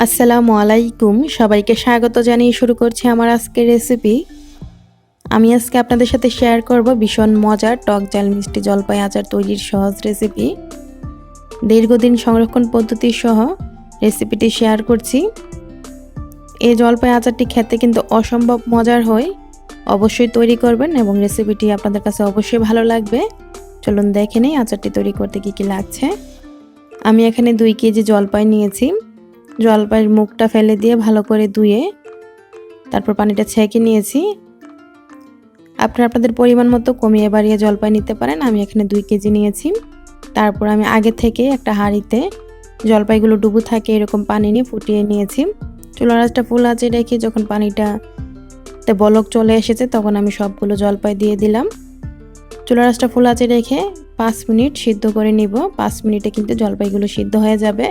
আসসালামু আলাইকুম, সবাইকে স্বাগত জানিয়ে শুরু করছি আমার আজকের রেসিপি। আমি আজকে আপনাদের সাথে শেয়ার করব ভীষণ মজার টক ঝাল মিষ্টি জলপাই আচার তৈরির সহজ রেসিপি। দীর্ঘদিন সংরক্ষণ পদ্ধতি সহ রেসিপিটি শেয়ার করছি। এই জলপাই আচারটি খেতে কিন্তু অসম্ভব মজার হয়। অবশ্যই তৈরি করবেন এবং রেসিপিটি আপনাদের কাছে অবশ্যই ভালো লাগবে। চলুন দেখে নেই আচারটি তৈরি করতে কী কী লাগছে। আমি এখানে 2 কেজি জলপাই নিয়েছি। জলপাইয়ের মুখটা ফেলে দিয়ে ভালো করে ধুয়ে তারপর পানিটা ছেঁকে নিয়েছি। আপনারা আপনাদের পরিমাণ মতো কমিয়ে বাড়িয়ে জলপাই নিতে পারেন। আমি এখানে 2 কেজি নিয়েছি। তারপর আমি আগে থেকে একটা হাঁড়িতে জলপাইগুলো ডুবো থাকে এরকম পানি নিয়ে ফুটিয়ে নিয়েছি। চুলার আঁচটা ফুল আঁচে রেখে যখন পানিটাতে বলক চলে এসেছে তখন আমি সবগুলো জলপাই দিয়ে দিলাম। চুলার আঁচটা ফুল আঁচে রেখে 5 মিনিট সিদ্ধ করে নিব। 5 মিনিটে কিন্তু জলপাইগুলো সিদ্ধ হয়ে যাবে।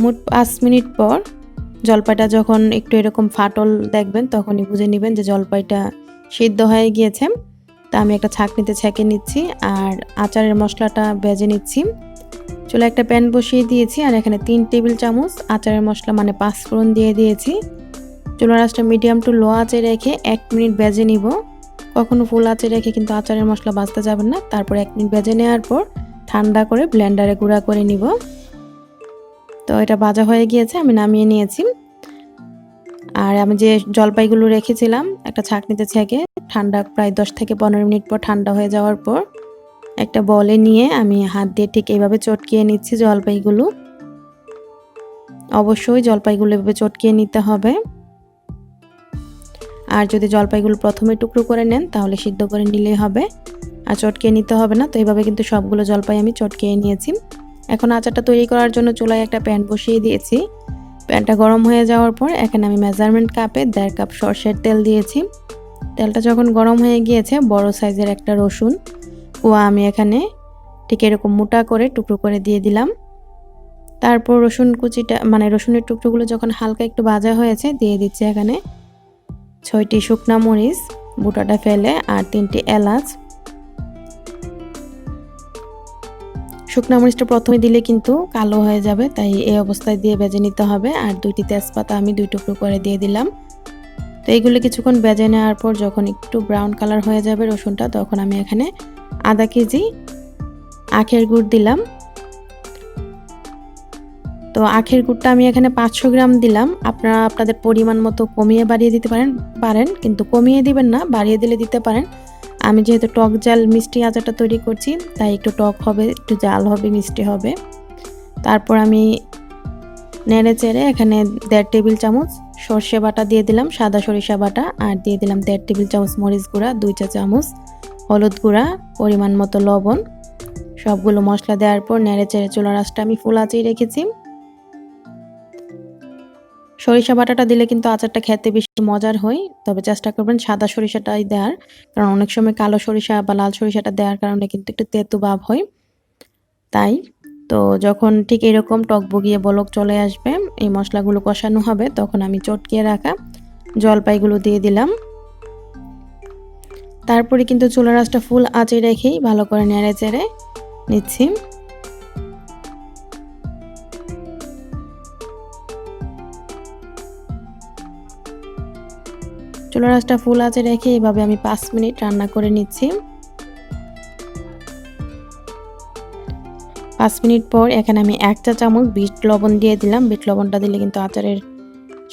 মোট 5 মিনিট পর জলপাইটা যখন একটু এরকম ফাটল দেখবেন তখনই বুঝে নেবেন যে জলপাইটা সিদ্ধ হয়ে গিয়েছে। তা আমি একটা ছাঁকনিতে ছেঁকে নিচ্ছি আর আচারের মশলাটা ভেজে নিচ্ছি। চুলায় একটা প্যান বসিয়ে দিয়েছি আর এখানে 3 টেবিল চামচ আচারের মশলা মানে 5 ফোড়ন দিয়ে দিয়েছি। চুলার আঁচটা মিডিয়াম টু লো আঁচে রেখে 1 মিনিট ভেজে নিব। কখনো ফুল আঁচে রেখে কিন্তু আচারের মশলা ভাজতে যাবেন না। তারপর 1 মিনিট ভেজে নেওয়ার পর ঠান্ডা করে ব্লেন্ডারে গুঁড়া করে নিব। তো এটা ভাজা হয়ে গিয়েছে, আমি নামিয়ে নিয়েছি। আর আমি যে জলপাইগুলো রেখেছিলাম একটা ছাঁকনিতে ছেঁকে ঠান্ডা প্রায় 10 থেকে 15 মিনিট পর ঠান্ডা হয়ে যাওয়ার পর একটা বলে নিয়ে আমি হাত দিয়ে ঠিক এইভাবে চটকিয়ে নিচ্ছি জলপাইগুলো। অবশ্যই জলপাইগুলো এভাবে চটকিয়ে নিতে হবে। আর যদি জলপাইগুলো প্রথমে টুকরো করে নেন তাহলে সিদ্ধ করে নিলেই হবে, আর চটকিয়ে নিতে হবে না। তো এইভাবে কিন্তু সবগুলো জলপাই আমি চটকিয়ে নিয়েছি। এখন আচারটা তৈরি করার জন্য চুলায় একটা প্যান বসিয়ে দিয়েছি। প্যানটা গরম হয়ে যাওয়ার পর এখানে আমি মেজারমেন্ট কাপে 1.5 কাপ সরষের তেল দিয়েছি। তেলটা যখন গরম হয়ে গিয়েছে বড় সাইজের একটা রসুন কোয়া আমি এখানে ঠিক এরকম মোটা করে টুকরো করে দিয়ে দিলাম। তারপর রসুন কুচিটা মানে রসুনের টুকরোগুলো যখন হালকা একটু ভাজা হয়েছে দিয়ে দিচ্ছি এখানে 6টি শুকনা মরিচ বোটাটা ফেলে আর 3টি এলাচ। শুকনা মরিচটা প্রথমে দিলে কিন্তু কালো হয়ে যাবে, তাই এই অবস্থায় দিয়ে ভেজে নিতে হবে। আর 2টি তেজপাতা আমি 2 টুকরো করে দিয়ে দিলাম। তো এইগুলো কিছুক্ষণ ভেজে নেওয়ার পর যখন একটু ব্রাউন কালার হয়ে যাবে রসুনটা তখন আমি এখানে আধা কেজি আখের গুড় দিলাম। তো আখের গুড়টা আমি এখানে 500 গ্রাম দিলাম। আপনারা আপনাদের পরিমাণ মতো কমিয়ে বাড়িয়ে দিতে পারেন, কিন্তু কমিয়ে দিবেন না, বাড়িয়ে দিলে দিতে পারেন। আমি যেহেতু টক ঝাল মিষ্টি আচারটা তৈরি করছি তাই একটু টক হবে, একটু ঝাল হবে, মিষ্টি হবে। তারপর আমি নেড়ে চেড়ে এখানে 1.5 টেবিল চামচ সর্ষে বাটা দিয়ে দিলাম, সাদা সরিষা বাটা, আর দিয়ে দিলাম 1.5 টেবিল চামচ মরিচ গুঁড়া, 2 চা চামচ হলুদ গুঁড়া, পরিমাণ মতো লবণ। সবগুলো মশলা দেওয়ার পর নেড়ে চেড়ে চুলার আঁচটা আমি ফুল আঁচেই রেখেছি। সরিষা বাটাটা দিলে কিন্তু আচারটা খেতে বেশি মজার হয়, তবে চেষ্টা করবেন সাদা সরিষাটাই দেওয়ার, কারণ অনেক সময় কালো সরিষা বা লাল সরিষাটা দেওয়ার কারণে কিন্তু একটু তেতো ভাব হয়। তাই তো যখন ঠিক এরকম টকবগিয়ে বলক চলে আসবে, এই মশলাগুলো কষানো হবে, তখন আমি চটকিয়ে রাখা জলপাইগুলো দিয়ে দিলাম। তারপরে কিন্তু চুলার আঁচটা ফুল আঁচে রেখেই ভালো করে নেড়ে চেড়ে নিচ্ছি। চুলার আঁচটা ফুল আঁচে রেখে এইভাবে আমি 5 মিনিট রান্না করে নিচ্ছি। 5 মিনিট পর এখানে আমি 1 চা চামচ বিট লবণ দিয়ে দিলাম। বিট লবণটা দিলে কিন্তু আচারের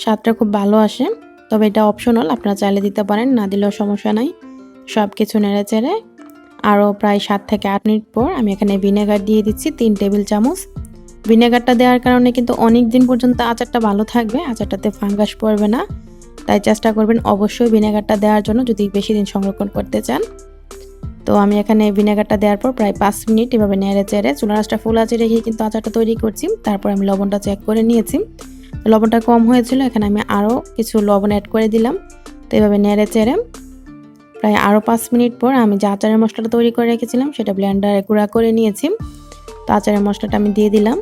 স্বাদটা খুব ভালো আসে, তবে এটা অপশনাল, আপনারা চাইলে দিতে পারেন, না দিলেও সমস্যা নাই। সব কিছু নেড়ে চেড়ে আরও প্রায় 7 থেকে 8 মিনিট পর আমি এখানে ভিনেগার দিয়ে দিচ্ছি 3 টেবিল চামচ। ভিনেগারটা দেওয়ার কারণে কিন্তু অনেক দিন পর্যন্ত আচারটা ভালো থাকবে, আচারটাতে ফাঙ্গাস পড়বে না। তাই চেষ্টা করবেন অবশ্যই ভিনেগারটা দেওয়ার জন্য যদি বেশি দিন সংরক্ষণ করতে চান। তো আমি এখানে ভিনেগারটা দেওয়ার পর প্রায় 5 মিনিট এভাবে নেড়ে চেড়ে চুলার আঁচটা ফুল আঁচে রেখে কিন্তু আচারটা তৈরি করছি। তারপর আমি লবণটা চেক করে নিয়েছি, লবণটা কম হয়েছিল, এখানে আমি আরও কিছু লবণ অ্যাড করে দিলাম। তো এভাবে নেড়ে চেড়ে প্রায় আরও 5 মিনিট পর আমি যে আচারের মশলাটা তৈরি করে রেখেছিলাম সেটা ব্লেন্ডারে গুঁড়া করে নিয়েছি। তো আচারের মশলাটা আমি দিয়ে দিলাম।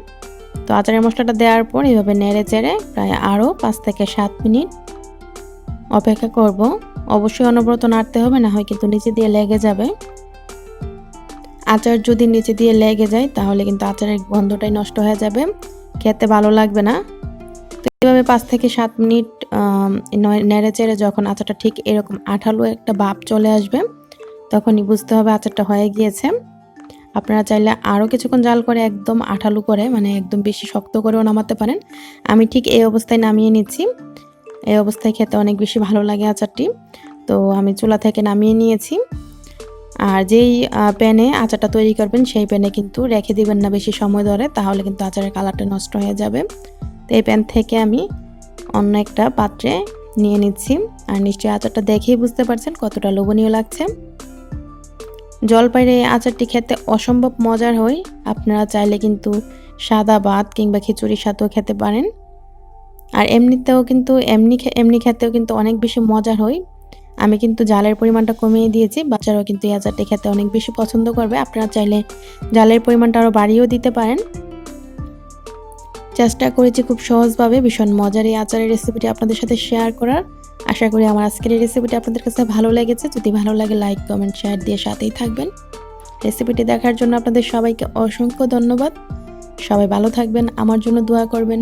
তো আচারের মশলাটা দেওয়ার পর এভাবে নেড়ে চেড়ে প্রায় আরও 5 থেকে 7 মিনিট অপেক্ষা করব। অবশ্যই অনবরত নাড়তে হবে, না হয় কিন্তু নিচে দিয়ে লেগে যাবে। আচার যদি নিচে দিয়ে লেগে যায় তাহলে কিন্তু আচারের গন্ধটাই নষ্ট হয়ে যাবে, খেতে ভালো লাগবে না। এভাবে 5 থেকে 7 মিনিট নেড়ে চেড়ে যখন আচারটা ঠিক এরকম আঠালো একটা ভাব চলে আসবে তখনই বুঝতে হবে আচারটা হয়ে গিয়েছে। আপনারা চাইলে আরও কিছুক্ষণ জাল করে একদম আঠালো করে মানে একদম বেশি শক্ত করেও নামাতে পারেন। আমি ঠিক এই অবস্থায় নামিয়ে নিচ্ছি। এই অবস্থায় খেতে অনেক বেশি ভালো লাগে আচারটি। তো আমি চুলা থেকে নামিয়ে নিয়েছি। আর যেই প্যানে আচারটা তৈরি করবেন সেই প্যানে কিন্তু রেখে দিবেন না বেশি সময় ধরে, তাহলে কিন্তু আচারের কালারটা নষ্ট হয়ে যাবে। তো এই প্যান থেকে আমি অন্য একটা পাত্রে নিয়ে নিচ্ছি। আর নিশ্চয়ই আচারটা দেখেই বুঝতে পারছেন কতটা লোভনীয় লাগছে। জলপাইয়ের এই আচারটি খেতে অসম্ভব মজার হয়। আপনারা চাইলে কিন্তু সাদা ভাত কিংবা খিচুড়ির সাথেও খেতে পারেন। আর এমনিতেও কিন্তু এমনি খেতেও কিন্তু অনেক বেশি মজার হয়। আমি কিন্তু জালের পরিমাণটা কমিয়ে দিয়েছি, বাচ্চারাও কিন্তু এই আচারটি খেতে অনেক বেশি পছন্দ করবে। আপনারা চাইলে জালের পরিমাণটা আরও বাড়িয়েও দিতে পারেন। চেষ্টা করেছি খুব সহজভাবে ভীষণ মজার এই আচারের রেসিপিটি আপনাদের সাথে শেয়ার করার। আশা করি আমার আজকের এই রেসিপিটি আপনাদের কাছে ভালো লেগেছে। যদি ভালো লাগে লাইক কমেন্ট শেয়ার দিয়ে সাথেই থাকবেন। রেসিপিটি দেখার জন্য আপনাদের সবাইকে অসংখ্য ধন্যবাদ। সবাই ভালো থাকবেন, আমার জন্য দোয়া করবেন।